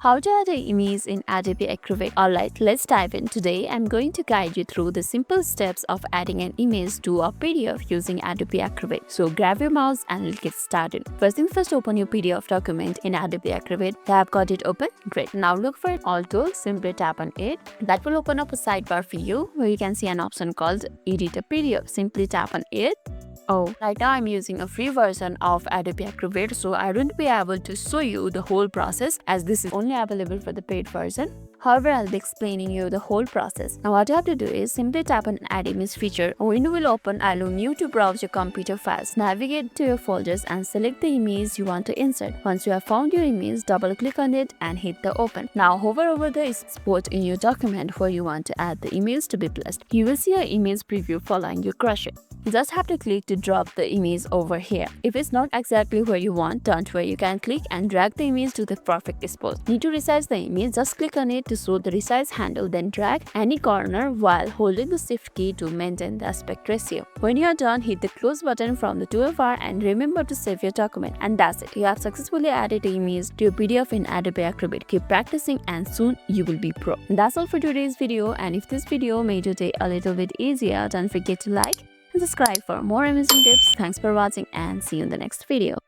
How to add an image in Adobe Acrobat. Alright, let's dive in. Today, I'm going to guide you through the simple steps of adding an image to a PDF using Adobe Acrobat. So grab your mouse and let's get started. First things first, open your PDF document in Adobe Acrobat. Have got it open? Great. Now look for All Tools, simply tap on it. That will open up a sidebar for you where you can see an option called Edit a PDF. Simply tap on it. Oh, right now I'm using a free version of Adobe Acrobat, so I won't be able to show you the whole process as this is only available for the paid version. However, I'll be explaining you the whole process. Now what you have to do is simply tap on Add Image feature. A window will open, allowing you to browse your computer files. Navigate to your folders and select the image you want to insert. Once you have found your image, double click on it and hit the open. Now hover over the spot in your document where you want to add the image to be placed. You will see an image preview following your cursor. You just have to click to drop the image over here. If it's not exactly where you want, don't worry, you can click and drag the image to the perfect spot. Need to resize the image, just click on it to show the resize handle, then drag any corner while holding the shift key to maintain the aspect ratio. When you are done, hit the close button from the toolbar and remember to save your document. And that's it, you have successfully added the image to your PDF in Adobe Acrobat. Keep practicing and soon you will be pro. And that's all for today's video, and if this video made your day a little bit easier, don't forget to like and subscribe for more amazing tips. Thanks for watching and see you in the next video.